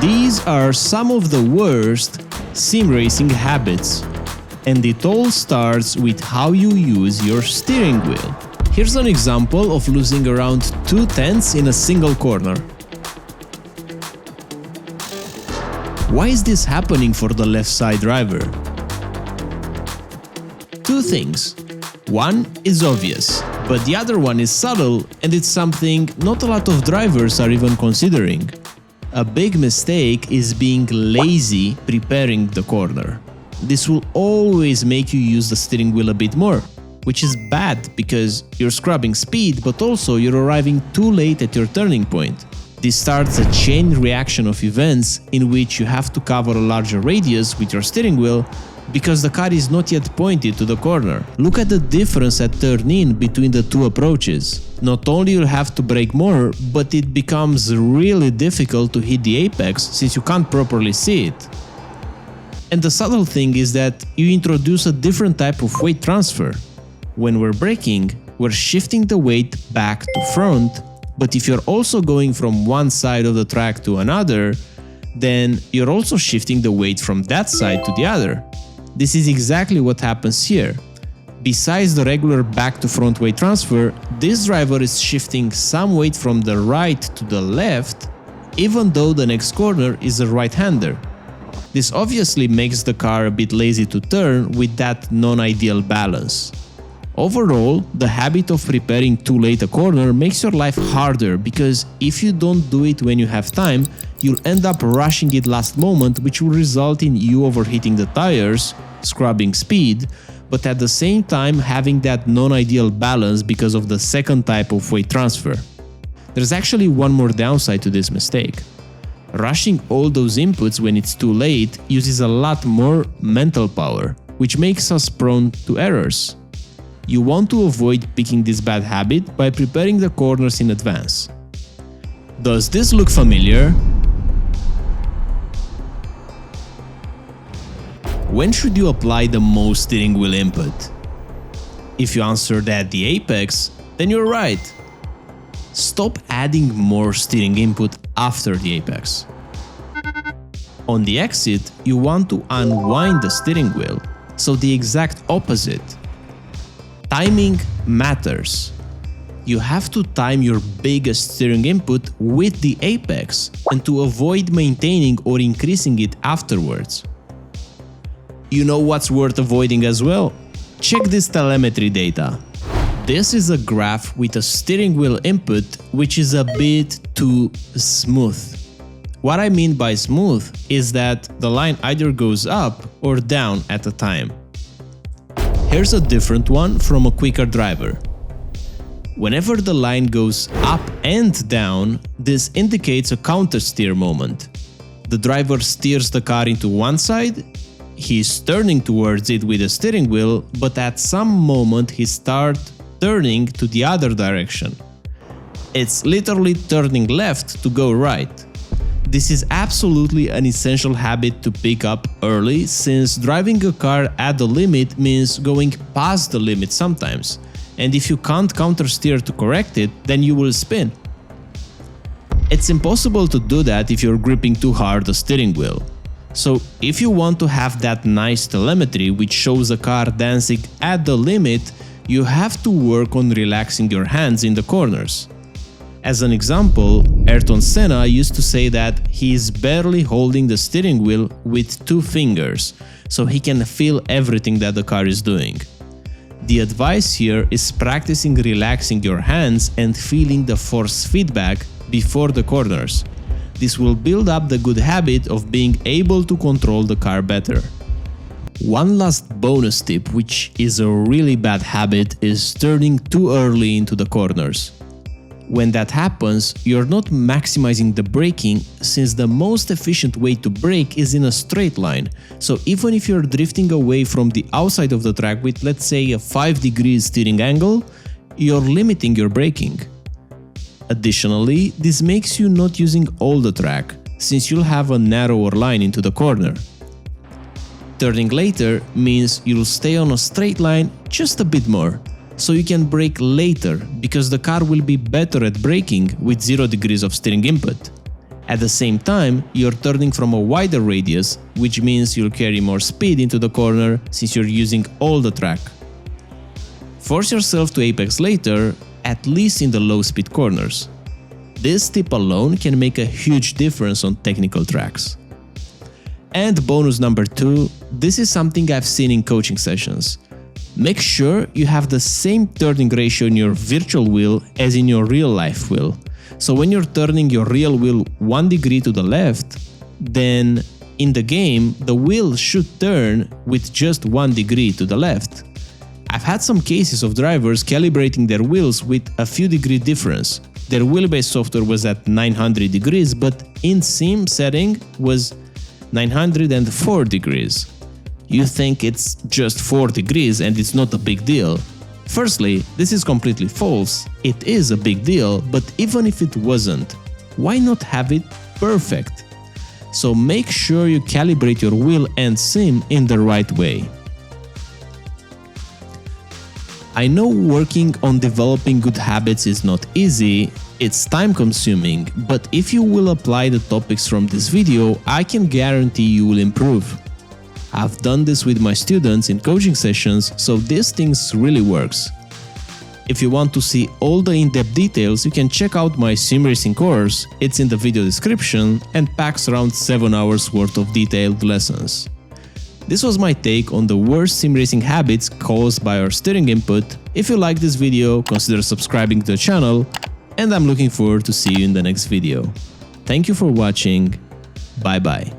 These are some of the worst sim racing habits, and it all starts with how you use your steering wheel. Here's an example of losing around 2/10 in a single corner. Why is this happening for the left side driver? Two things. One is obvious, but the other one is subtle, and it's something not a lot of drivers are even considering. A big mistake is being lazy preparing the corner. This will always make you use the steering wheel a bit more, which is bad because you're scrubbing speed, but also you're arriving too late at your turning point. This starts a chain reaction of events in which you have to cover a larger radius with your steering wheel because the car is not yet pointed to the corner. Look at the difference at turn-in between the two approaches. Not only you'll have to brake more, but it becomes really difficult to hit the apex since you can't properly see it. And the subtle thing is that you introduce a different type of weight transfer. When we're braking, we're shifting the weight back to front, but if you're also going from one side of the track to another, then you're also shifting the weight from that side to the other. This is exactly what happens here. Besides the regular back-to-front weight transfer, this driver is shifting some weight from the right to the left, even though the next corner is a right-hander. This obviously makes the car a bit lazy to turn with that non-ideal balance. Overall, the habit of preparing too late a corner makes your life harder because if you don't do it when you have time, you'll end up rushing it last moment, which will result in you overheating the tires, scrubbing speed, but at the same time having that non-ideal balance because of the second type of weight transfer. There's actually one more downside to this mistake. Rushing all those inputs when it's too late uses a lot more mental power, which makes us prone to errors. You want to avoid picking this bad habit by preparing the corners in advance. Does this look familiar? When should you apply the most steering wheel input? If you answered at the apex, then you're right. Stop adding more steering input after the apex. On the exit, you want to unwind the steering wheel, so the exact opposite. Timing matters. You have to time your biggest steering input with the apex and to avoid maintaining or increasing it afterwards. You know what's worth avoiding as well? Check this telemetry data. This is a graph with a steering wheel input which is a bit too smooth. What I mean by smooth is that the line either goes up or down at a time. Here's a different one from a quicker driver. Whenever the line goes up and down, this indicates a counter-steer moment. The driver steers the car into one side, he's turning towards it with the steering wheel, but at some moment he starts turning to the other direction. It's literally turning left to go right. This is absolutely an essential habit to pick up early, since driving a car at the limit means going past the limit sometimes, and if you can't counter-steer to correct it, then you will spin. It's impossible to do that if you're gripping too hard the steering wheel. So if you want to have that nice telemetry which shows a car dancing at the limit, you have to work on relaxing your hands in the corners. As an example, Ayrton Senna used to say that he is barely holding the steering wheel with 2 fingers, so he can feel everything that the car is doing. The advice here is practicing relaxing your hands and feeling the force feedback before the corners. This will build up the good habit of being able to control the car better. One last bonus tip, which is a really bad habit, is turning too early into the corners. When that happens, you're not maximizing the braking, since the most efficient way to brake is in a straight line. So even if you're drifting away from the outside of the track with, let's say, a 5 degrees steering angle, you're limiting your braking. Additionally, this makes you not using all the track, since you'll have a narrower line into the corner. Turning later means you'll stay on a straight line just a bit more, so you can brake later because the car will be better at braking with 0 degrees of steering input. At the same time, you're turning from a wider radius, which means you'll carry more speed into the corner since you're using all the track. Force yourself to apex later, at least in the low speed corners. This tip alone can make a huge difference on technical tracks. And bonus number 2, this is something I've seen in coaching sessions. Make sure you have the same turning ratio in your virtual wheel as in your real life wheel. So when you're turning your real wheel 1 degree to the left, then in the game the wheel should turn with just 1 degree to the left. I've had some cases of drivers calibrating their wheels with a few degree difference. Their wheelbase software was at 900 degrees, but in sim setting was 904 degrees. You think it's just 4 degrees and it's not a big deal. Firstly, this is completely false. It is a big deal, but even if it wasn't, why not have it perfect? So make sure you calibrate your wheel and sim in the right way. I know working on developing good habits is not easy, it's time consuming, but if you will apply the topics from this video, I can guarantee you will improve. I've done this with my students in coaching sessions, so this thing really works. If you want to see all the in-depth details, you can check out my sim racing course, it's in the video description and packs around 7 hours worth of detailed lessons. This was my take on the worst sim racing habits caused by our steering input. If you like this video, consider subscribing to the channel, and I'm looking forward to see you in the next video. Thank you for watching, bye bye.